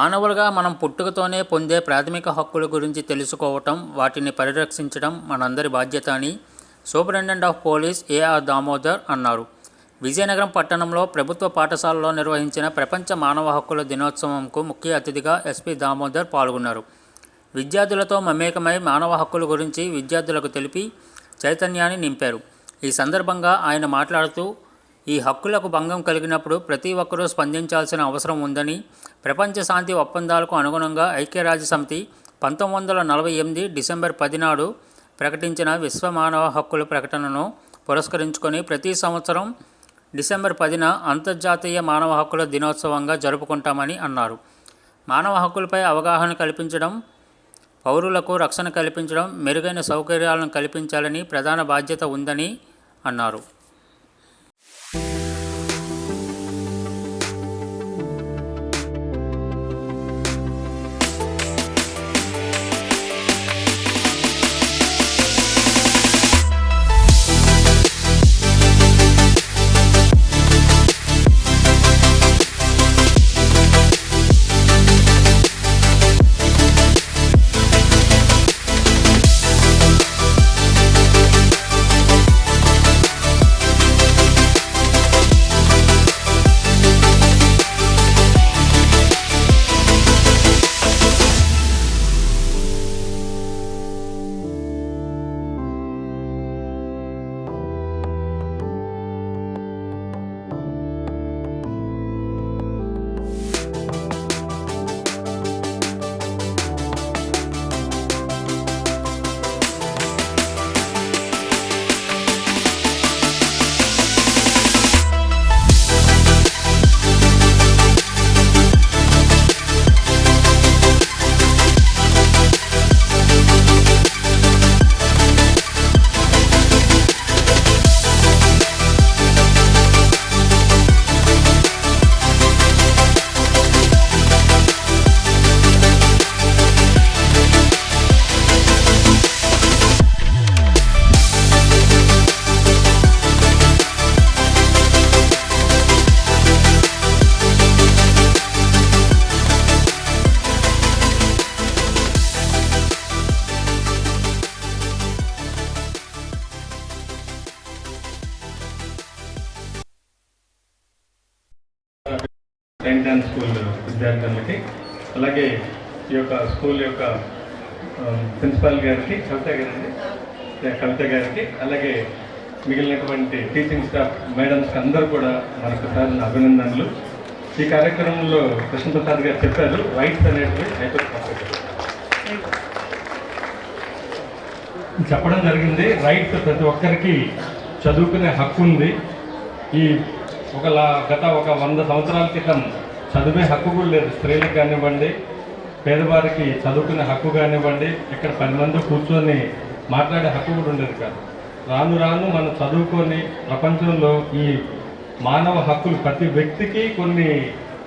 మానవులుగా మనం పుట్టుకతోనే పొందే ప్రాథమిక హక్కుల గురించి తెలుసుకోవటం, వాటిని పరిరక్షించడం మనందరి బాధ్యత అని superintendent of police AR Damodar అన్నారు. విజయనగరం పట్టణంలో ప్రభుత్వ పాఠశాలలో నిర్వహించిన ప్రపంచ మానవ హక్కుల దినోత్సవంకు ముఖ్య అతిథిగా ఎస్పీ దామోదర్ పాల్గొన్నారు. విద్యార్థులతో మమేకమై మానవ హక్కుల గురించి విద్యార్థులకు తెలిపి చైతన్యాన్ని నింపారు. ఈ సందర్భంగా ఆయన మాట్లాడుతూ, ఈ హక్కులకు భంగం కలిగినప్పుడు ప్రతి ఒక్కరూ స్పందించాల్సిన అవసరం ఉందని, ప్రపంచ శాంతి ఒప్పందాలకు అనుగుణంగా ఐక్యరాజ్యసమితి 1948 డిసెంబర్ 10 నాడు ప్రకటించిన విశ్వ మానవ హక్కుల ప్రకటనను పురస్కరించుకొని ప్రతి సంవత్సరం డిసెంబర్ 10న అంతర్జాతీయ మానవ హక్కుల దినోత్సవంగా జరుపుకుంటామని అన్నారు. మానవ హక్కులపై అవగాహన కల్పించడం, పౌరులకు రక్షణ కల్పించడం, మెరుగైన సౌకర్యాలను కల్పించాలని ప్రధాన బాధ్యత ఉందని అన్నారు. టెన్త్ స్కూల్ విద్యార్థులకి, అలాగే ఈ యొక్క స్కూల్ యొక్క ప్రిన్సిపాల్ గారికి, కవిత గారికి, అలాగే మిగిలినటువంటి టీచింగ్ స్టాఫ్ మేడమ్స్కి అందరూ కూడా మరొకసారి అభినందనలు. ఈ కార్యక్రమంలో కృష్ణప్రసాద్ గారు చెప్పారు, రైట్స్ అనేటివి చెప్పడం జరిగింది. రైట్స్ ప్రతి ఒక్కరికి చదువుకునే హక్కు ఉంది. ఈ గత 100 సంవత్సరాల క్రితం చదివే హక్కు కూడా లేదు. స్త్రీలకు కానివ్వండి, పేదవారికి చదువుకునే హక్కు కానివ్వండి, ఇక్కడ 10 మంది కూర్చొని మాట్లాడే హక్కు కూడా ఉండేది కాదు. రాను రాను మనం చదువుకొని ప్రపంచంలో ఈ మానవ హక్కులు, ప్రతి వ్యక్తికి కొన్ని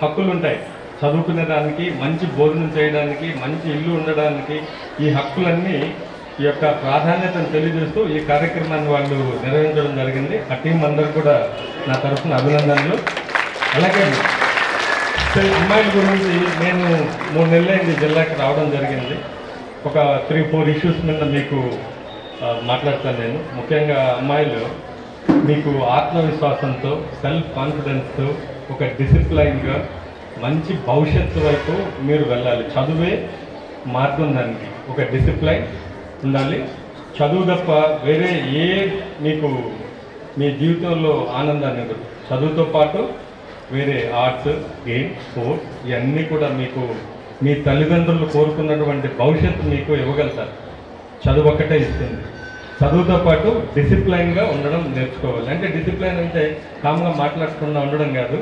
హక్కులు ఉంటాయి. చదువుకునే దానికి, మంచి భోజనం చేయడానికి, మంచి ఇల్లు ఉండడానికి, ఈ హక్కులన్నీ ఈ యొక్క ప్రాధాన్యతను తెలియజేస్తూ ఈ కార్యక్రమాన్ని వాళ్ళు నిర్వహించడం జరిగింది. ఆ టీం అందరూ కూడా నా తరఫున అభినందనలు. అలాగే అమ్మాయిల గురించి నేను 3 నెలలైంది జిల్లాకి రావడం జరిగింది. ఒక 3-4 ఇష్యూస్ మీద మీకు మాట్లాడతాను నేను. ముఖ్యంగా అమ్మాయిలు మీకు ఆత్మవిశ్వాసంతో, సెల్ఫ్ కాన్ఫిడెన్స్తో, ఒక డిసిప్లైన్గా మంచి భవిష్యత్తు వైపు మీరు వెళ్ళాలి. చదువే మార్గం, దానికి ఒక డిసిప్లైన్ ఉండాలి. చదువు తప్ప వేరే మీకు మీ జీవితంలో ఆనందాన్ని ఇవ్వదు. చదువుతో పాటు వేరే ఆర్ట్స్, గేమ్స్, స్పోర్ట్స్ ఇవన్నీ కూడా మీకు మీ తల్లిదండ్రులు కోరుకున్నటువంటి భవిష్యత్తు మీకు ఇవ్వగలుగుతారు. చదువు ఒక్కటే ఇస్తుంది. చదువుతో పాటు డిసిప్లైన్గా ఉండడం నేర్చుకోవాలి. అంటే డిసిప్లైన్ అంటే కామ్గా మాట్లాడకుండా ఉండడం కాదు.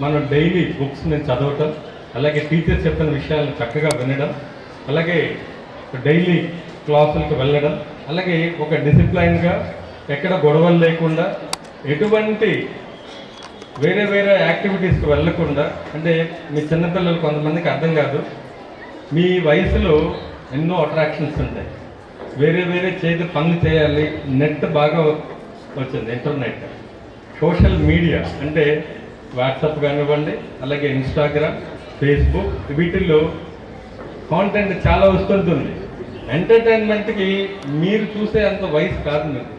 మనం డైలీ బుక్స్ నేను చదవటం, అలాగే టీచర్ చెప్పిన విషయాలను చక్కగా వినడం, అలాగే డైలీ క్లాసులకు వెళ్ళడం, అలాగే ఒక డిసిప్లైన్గా ఎక్కడ గొడవలు లేకుండా, ఎటువంటి వేరే యాక్టివిటీస్కి వెళ్ళకుండా. అంటే మీ చిన్నపిల్లలు కొంతమందికి అర్థం కాదు. మీ వయసులో ఎన్నో అట్రాక్షన్స్ ఉంటాయి. వేరే పనులు చేయాలి. నెట్ బాగా వచ్చింది, ఇంటర్నెట్, సోషల్ మీడియా అంటే వాట్సాప్ కానివ్వండి, అలాగే ఇన్స్టాగ్రామ్, ఫేస్బుక్, వీటిల్లో కాంటెంట్ చాలా వస్తుంటుంది. ఎంటర్టైన్మెంట్కి మీరు చూసే అంత వయసు కాదు మీకు.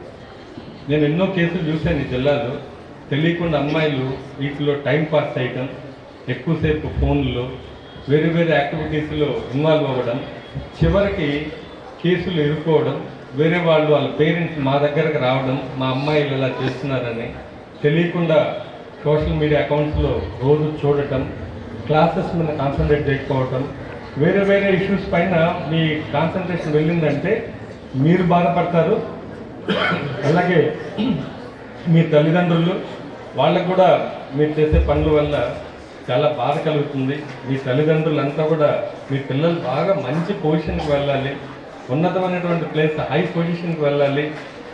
నేను ఎన్నో కేసులు చూశాను ఈ జిల్లాలో, తెలియకుండా అమ్మాయిలు వీటిలో టైం పాస్ చేయటం, ఎక్కువసేపు ఫోన్లో వేరే వేరే యాక్టివిటీస్లో ఇన్వాల్వ్ అవ్వడం, చివరికి కేసులు ఇరుక్కోవడం, వేరే వాళ్ళు వాళ్ళ పేరెంట్స్ మా దగ్గరకు రావడం, మా అమ్మాయిలు ఇలా చేస్తున్నారని తెలియకుండా సోషల్ మీడియా అకౌంట్స్లో రోజు చూడటం, క్లాసెస్ మీద కాన్సన్ట్రేట్ చేయకపోవటం, వేరే వేరే ఇష్యూస్ పైన మీ కాన్సన్ట్రేషన్ వెళ్ళిందంటే మీరు బాధపడతారు. అలాగే మీ తల్లిదండ్రులు వాళ్ళకు కూడా మీరు చేసే పనుల వల్ల చాలా బాధ కలుగుతుంది. మీ తల్లిదండ్రులంతా కూడా మీ పిల్లలు బాగా మంచి పొజిషన్కి వెళ్ళాలి, ఉన్నతమైనటువంటి ప్లేస్ హై పొజిషన్కి వెళ్ళాలి,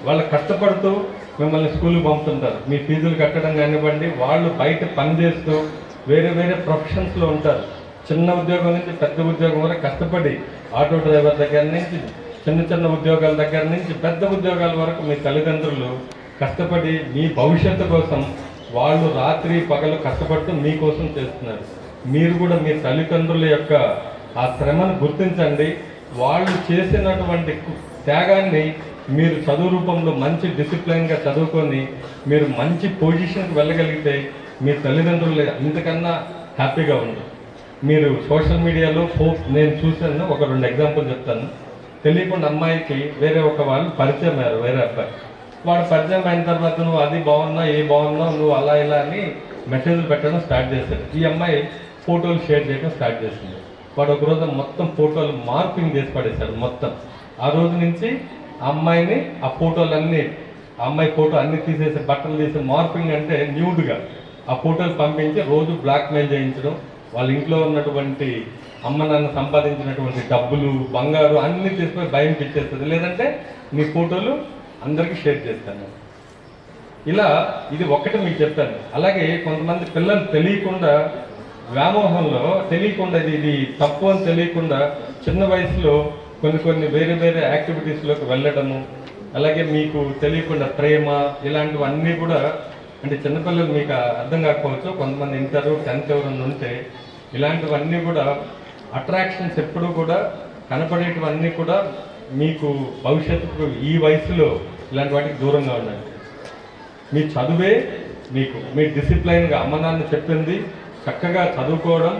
వాళ్ళు కష్టపడుతూ మిమ్మల్ని స్కూల్కి పంపుతుంటారు. మీ ఫీజులు కట్టడం కానివ్వండి, వాళ్ళు బయట పని చేస్తూ వేరే వేరే ప్రొఫెషన్స్లో ఉంటారు. చిన్న ఉద్యోగం నుంచి పెద్ద ఉద్యోగం వరకు కష్టపడి ఆటో డ్రైవర్ దగ్గర నుంచి చిన్న చిన్న ఉద్యోగాల దగ్గర నుంచి పెద్ద ఉద్యోగాల వరకు మీ తల్లిదండ్రులు కష్టపడి మీ భవిష్యత్తు కోసం వాళ్ళు రాత్రి పగలు కష్టపడుతూ మీకోసం చేస్తున్నారు. మీరు కూడా మీ తల్లిదండ్రుల యొక్క ఆ శ్రమను గుర్తించండి. వాళ్ళు చేసినటువంటి త్యాగాన్ని మీరు చదువు రూపంలో మంచి డిసిప్లైన్గా చదువుకొని మీరు మంచి పొజిషన్కి వెళ్ళగలిగితే మీ తల్లిదండ్రులు ఇంతకన్నా హ్యాపీగా ఉండరు. మీరు సోషల్ మీడియాలో నేను చూశాను, ఒక 2 ఎగ్జాంపుల్ చెప్తాను. తెలియకుండా అమ్మాయికి వేరే ఒక వాళ్ళు పరిచయం అయ్యారు, వేరే అబ్బాయి. వాడు పరిచయం అయిన తర్వాత నువ్వు అది బాగున్నా ఏ బాగున్నా నువ్వు అలా ఇలా అని మెసేజ్లు పెట్టడం స్టార్ట్ చేశాడు. ఈ అమ్మాయి ఫోటోలు షేర్ చేయడం స్టార్ట్ చేసింది. వాడు ఒక రోజు మొత్తం ఫోటోలు మార్పింగ్ చేసి పడేశాడు మొత్తం. ఆ రోజు నుంచి ఆ అమ్మాయిని ఆ ఫోటోలన్నీ ఆ అమ్మాయి ఫోటో అన్ని తీసేసి బట్టలు తీసి మార్పింగ్ అంటే న్యూడ్గా ఆ ఫోటోలు పంపించి రోజు బ్లాక్మెయిల్ చేయించడం, వాళ్ళ ఇంట్లో ఉన్నటువంటి అమ్మ నాన్న సంపాదించినటువంటి డబ్బులు బంగారు అన్నీ తీసుకొని భయం ఇచ్చేస్తుంది, లేదంటే నీ ఫోటోలు అందరికీ షేర్ చేస్తాను. ఇలా ఇది ఒక్కటి మీకు చెప్తాను. అలాగే కొంతమంది పిల్లలు తెలియకుండా వ్యామోహంలో తెలియకుండా ఇది తప్పు అని తెలియకుండా చిన్న వయసులో కొన్ని వేరే వేరే యాక్టివిటీస్లోకి వెళ్ళడము, అలాగే మీకు తెలియకుండా ప్రేమ ఇలాంటివన్నీ కూడా, అంటే చిన్నపిల్లలు మీకు అర్థం కాకపోవచ్చు, కొంతమంది ఇంటర్ 10th ఎవరన్నా ఉంటే ఇలాంటివన్నీ కూడా అట్రాక్షన్స్ ఎప్పుడూ కూడా కనపడేటివన్నీ కూడా మీకు భవిష్యత్తుకు ఈ వయసులో ఇలాంటి వాటికి దూరంగా ఉండండి. మీ చదువే మీకు మీ డిసిప్లైన్గా అమ్మ నాన్న చెప్పింది చక్కగా చదువుకోవడం,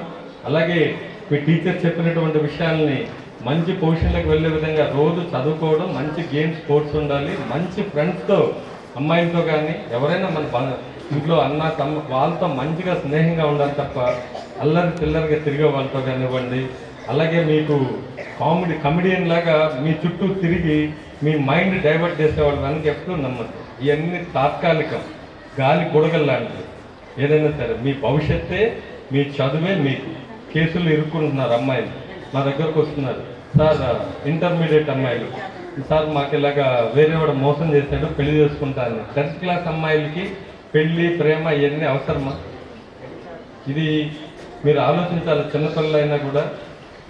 అలాగే మీ టీచర్ చెప్పినటువంటి విషయాల్ని మంచి పొజిషన్లకు వెళ్ళే విధంగా రోజు చదువుకోవడం, మంచి గేమ్స్ స్పోర్ట్స్ ఉండాలి, మంచి ఫ్రెండ్స్తో అమ్మాయిలతో కానీ ఎవరైనా మన ఇంట్లో అన్న తమ్మ వాళ్ళతో మంచిగా స్నేహంగా ఉండాలి తప్ప అల్లరి చిల్లరిగా తిరిగే వాళ్ళతో కానివ్వండి. అలాగే మీకు కమెడియన్ లాగా మీ చుట్టూ తిరిగి మీ మైండ్ డైవర్ట్ చేసేవాళ్ళు వెనక ఎప్పుడూ నమ్మద్దు. ఇవన్నీ తాత్కాలికం, గాలి బుడగలు లాంటివి. ఏదైనా సరే మీ భవిష్యత్తే, మీ చదువే మీకు. కేసులు ఇరుక్కుంటున్నారు అమ్మాయిలు, మా దగ్గరకు వస్తున్నారు, సార్ ఇంటర్మీడియట్ అమ్మాయిలు, సార్ మాకు ఇలాగా వేరే వాడు మోసం చేశాడు పెళ్లి చేసుకుంటాను. 10th క్లాస్ అమ్మాయిలకి పెళ్ళి ప్రేమ ఇవన్నీ అవసరమా? ఇది మీరు ఆలోచించాలి. చిన్నపిల్లలైనా కూడా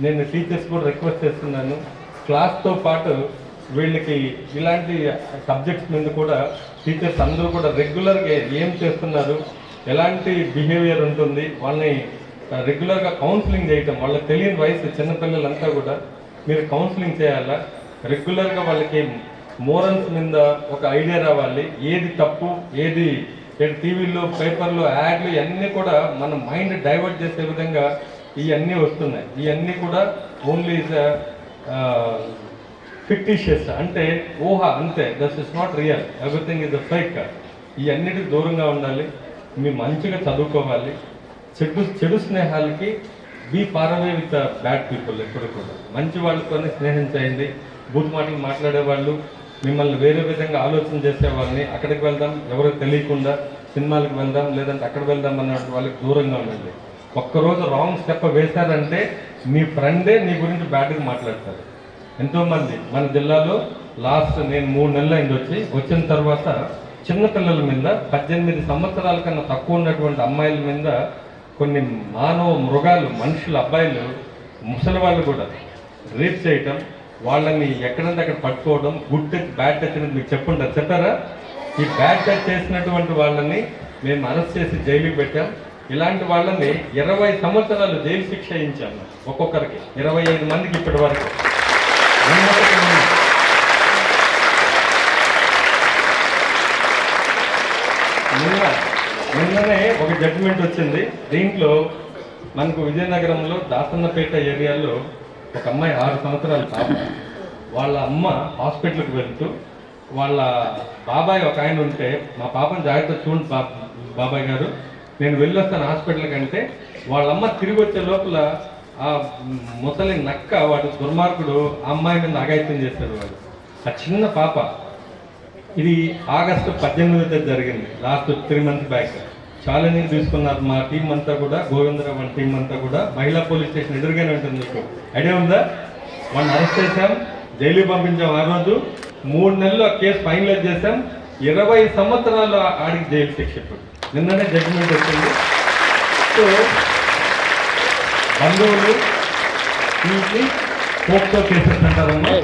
నేను టీచర్స్ కూడా రిక్వెస్ట్ చేస్తున్నాను, క్లాస్తో పాటు వీళ్ళకి ఇలాంటి సబ్జెక్ట్స్ మీద కూడా టీచర్స్ అందరూ కూడా రెగ్యులర్గా ఏం చేస్తున్నారు, ఎలాంటి బిహేవియర్ ఉంటుంది, వాళ్ళని రెగ్యులర్గా కౌన్సిలింగ్ చేయటం. వాళ్ళకి తెలియని వయసు చిన్నపిల్లలంతా కూడా మీరు కౌన్సిలింగ్ చేయాలా. రెగ్యులర్గా వాళ్ళకి మోరల్స్ మీద ఒక ఐడియా రావాలి, ఏది తప్పు ఏది టీవీలో పేపర్లో యాడ్లు ఇవన్నీ కూడా మన మైండ్ డైవర్ట్ చేసే విధంగా ఇవన్నీ వస్తున్నాయి. ఇవన్నీ కూడా ఓన్లీ ఫిక్టిషియస్, అంటే ఊహ అంతే. That is not real, everything is a fake. ఇవన్నిటికి దూరంగా ఉండాలి. మీ మంచిగా చదువుకోవాలి. చెడు స్నేహాలకి be far away with bad people. ఎప్పుడు కూడా మంచి వాళ్ళతోనే స్నేహం చేయండి. బూత్ మాటలు మాట్లాడేవాళ్ళు, మిమ్మల్ని వేరే విధంగా ఆలోచన చేసేవాళ్ళని అక్కడికి వెళ్దాం ఎవరో తెలియకుండా సినిమాలకు వెళ్దాం లేదంటే అక్కడ వెళ్దాం అన్న వాళ్ళకి దూరంగా ఉండండి. ఒక్కరోజు రాంగ్ స్టెప్ వేశారంటే మీ ఫ్రెండే నీ గురించి బ్యాడ్గా మాట్లాడతారు. ఎంతోమంది మన జిల్లాలో లాస్ట్ నేను 3 నెలలు అయింది వచ్చిన తర్వాత చిన్నపిల్లల మీద 18 సంవత్సరాల కన్నా తక్కువ ఉన్నటువంటి అమ్మాయిల మీద కొన్ని మానవ మృగాలు మనుషులు అబ్బాయిలు ముసలి వాళ్ళు కూడా రేప్ చేయటం, వాళ్ళని ఎక్కడంటే అక్కడ పట్టుకోవడం, గుడ్ టచ్ బ్యాడ్ టచ్ అనేది మీకు చెప్పారా? ఈ బ్యాడ్ టచ్ చేసినటువంటి వాళ్ళని మేము అరెస్ట్ చేసి జైలుకి పెట్టాం. ఇలాంటి వాళ్ళని 20 సంవత్సరాలు జైలు శిక్ష ఇచ్చాము ఒక్కొక్కరికి, 25 మందికి ఇప్పటి వరకు. నిన్ననే ఒక జడ్జిమెంట్ వచ్చింది. దీంట్లో మనకు విజయనగరంలో దాసన్నపేట ఏరియాలో ఒక అమ్మాయి 6 సంవత్సరాల పాప, వాళ్ళ అమ్మ హాస్పిటల్కి వెళ్తూ వాళ్ళ బాబాయ్ ఒక ఆయన ఉంటే, మా పాపను జాగ్రత్త చూడండి బాబాయ్ గారు, నేను వెళ్ళొస్తాను హాస్పిటల్ కంటే, వాళ్ళమ్మ తిరిగి వచ్చే లోపల ఆ ముసలి నక్క వాడు దుర్మార్గుడు ఆ అమ్మాయి మీద అఘాయిత్యం చేశాడు. వాడు ఆ చిన్న పాప. ఇది ఆగస్టు 18వ తేదీ జరిగింది, లాస్ట్ 3 months బ్యాక్. ఛాలెంజింగ్ తీసుకున్నారు మా టీం అంతా కూడా, గోవిందరావు మన టీం అంతా కూడా. మహిళా పోలీస్ స్టేషన్ ఎదురుగానే ఉంటుంది, మీకు ఐడియా ఉందా? వాళ్ళని అరెస్ట్ చేశాం, జైలుకి పంపించాం. ఆ రోజు 3 నెలలు ఆ కేసు ఫైనలైజ్ చేశాం. 20 సంవత్సరాలు ఆడికి జైలు శిక్ష. నిన్ననే జడ్జిమెంట్ వచ్చింది. సో బంధువులు వీటిని పోక్సో కేసెస్ అంటారమ్మా,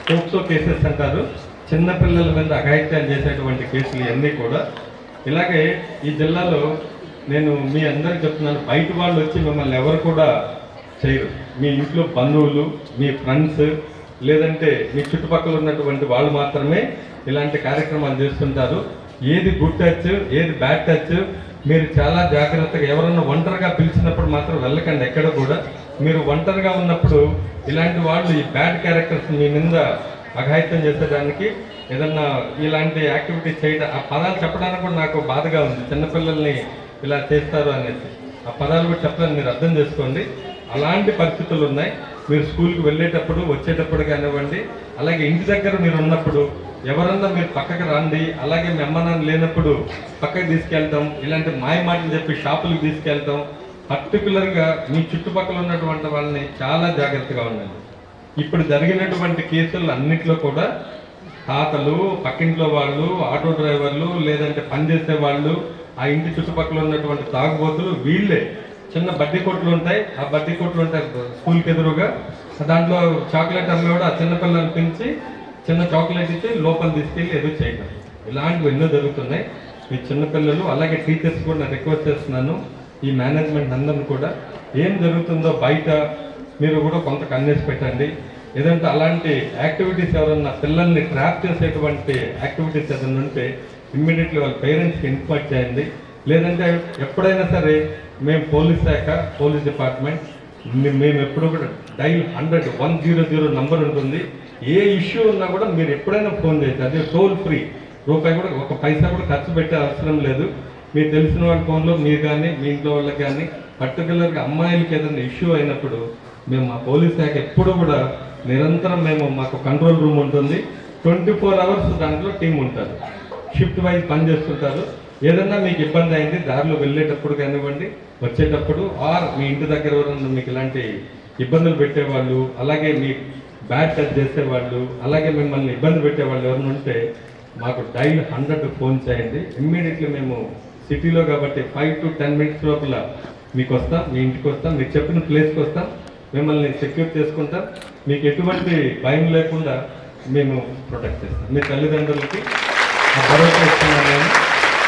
పోక్సో కేసెస్ అంటారు. చిన్నపిల్లల మీద అఘాయిత్యాలు చేసేటువంటి కేసులు ఇవన్నీ కూడా. ఇలాగే ఈ జిల్లాలో నేను మీ అందరికి చెప్తున్నాను, బయట వాళ్ళు వచ్చి మిమ్మల్ని ఎవరు కూడా చేయరు. మీ ఇంట్లో బంధువులు, మీ ఫ్రెండ్స్, లేదంటే మీ చుట్టుపక్కల ఉన్నటువంటి వాళ్ళు మాత్రమే ఇలాంటి కార్యక్రమాలు చేస్తుంటారు. ఏది గుడ్ టచ్, ఏది బ్యాడ్ టచ్, మీరు చాలా జాగ్రత్తగా, ఎవరన్నా ఒంటరిగా పిలిచినప్పుడు మాత్రం వెళ్ళకండి ఎక్కడ కూడా. మీరు ఒంటరిగా ఉన్నప్పుడు ఇలాంటి వాళ్ళు, ఈ బ్యాడ్ క్యారెక్టర్స్ మీ మీద అఘాయిత్యం చేసేదానికి ఏదన్నా ఇలాంటి యాక్టివిటీస్ చేయడం, ఆ పదాలు చెప్పడానికి కూడా నాకు బాధగా ఉంది. చిన్నపిల్లల్ని ఇలా చేస్తారు అనేసి ఆ పదాలు కూడా చెప్పడానికి మీరు అర్థం చేసుకోండి. అలాంటి పరిస్థితులు ఉన్నాయి. మీరు స్కూల్కి వెళ్ళేటప్పుడు, వచ్చేటప్పుడు కానివ్వండి, అలాగే ఇంటి దగ్గర మీరు ఉన్నప్పుడు ఎవరన్నా మీరు పక్కకు రండి, అలాగే మీ అమ్మ నాన్న లేనప్పుడు పక్కకు తీసుకెళ్తాం, ఇలాంటి మాయ మాటలు చెప్పి షాపులకు తీసుకెళ్తాం. పర్టికులర్గా మీ చుట్టుపక్కల ఉన్నటువంటి వాళ్ళని చాలా జాగ్రత్తగా ఉండండి. ఇప్పుడు జరిగినటువంటి కేసులు అన్నిట్లో కూడా తాతలు, పక్కింట్లో వాళ్ళు, ఆటో డ్రైవర్లు, లేదంటే పనిచేసే వాళ్ళు, ఆ ఇంటి చుట్టుపక్కల ఉన్నటువంటి తాగుబోతులు, వీళ్ళే. చిన్న బడ్డీ కొట్లు ఉంటాయి, ఆ బడ్డీ కొట్లు ఉంటాయి స్కూల్కి ఎదురుగా, దాంట్లో చాక్లెట్ అమ్మే కూడా ఆ చిన్నపిల్లలు పెంచి చిన్న చాక్లెట్ ఇచ్చి లోపల తీసుకెళ్ళి ఏదో చేయడం. ఇలాంటివి ఎన్నో జరుగుతున్నాయి. మీ చిన్నపిల్లలు, అలాగే టీచర్స్ కూడా నేను రిక్వెస్ట్ చేస్తున్నాను, ఈ మేనేజ్మెంట్ అందరిని కూడా ఏం జరుగుతుందో బయట మీరు కూడా కొంత కన్నేసి పెట్టండి. ఏదంటే అలాంటి యాక్టివిటీస్ ఎవరన్నా పిల్లల్ని ట్రాప్ చేసేటువంటి యాక్టివిటీస్ ఏదైనా ఉంటే ఇమ్మీడియట్లీ వాళ్ళ పేరెంట్స్కి ఇన్ఫార్మ్ చేయండి. లేదంటే ఎప్పుడైనా సరే మేము పోలీస్ శాఖ, పోలీస్ డిపార్ట్మెంట్, మేము ఎప్పుడు కూడా డైల్ 100 నంబర్ ఉంటుంది. ఏ ఇష్యూ ఉన్నా కూడా మీరు ఎప్పుడైనా ఫోన్ చేయొచ్చు. అదే టోల్ ఫ్రీ, రూపాయి కూడా, ఒక పైసా కూడా ఖర్చు పెట్టే అవసరం లేదు. మీకు తెలిసిన వాళ్ళ ఫోన్లో మీరు కానీ, మీ ఇంట్లో వాళ్ళకి కానీ, పర్టికులర్గా అమ్మాయిలకి ఏదైనా ఇష్యూ అయినప్పుడు మేము మా పోలీస్ శాఖ ఎప్పుడు కూడా నిరంతరం మాకు కంట్రోల్ రూమ్ ఉంటుంది. 24 hours దాంట్లో టీం ఉంటారు, షిఫ్ట్ వైజ్ పనిచేస్తుంటారు. ఏదన్నా మీకు ఇబ్బంది అయింది దారిలో వెళ్ళేటప్పుడు కానివ్వండి, వచ్చేటప్పుడు, ఆర్ మీ ఇంటి దగ్గర ఎవరన్నా మీకు ఇలాంటి ఇబ్బందులు పెట్టేవాళ్ళు, అలాగే మీ బ్యాడ్ టచ్ చేసేవాళ్ళు, అలాగే మిమ్మల్ని ఇబ్బంది పెట్టేవాళ్ళు ఎవరైనా ఉంటే మాకు డైల్ 100 ఫోన్ చేయండి. ఇమ్మీడియట్లీ మేము సిటీలో కాబట్టి 5 to 10 minutes లోపల మీకు వస్తాం, మీ ఇంటికి వస్తాం, మీకు చెప్పిన ప్లేస్కి వస్తాం, మిమ్మల్ని సెక్యూర్ చేసుకుంటాం. మీకు ఎటువంటి భయం లేకుండా మేము ప్రొటెక్ట్ చేస్తాం. మీ తల్లిదండ్రులకి భరోసా ఇస్తున్నాను నేను.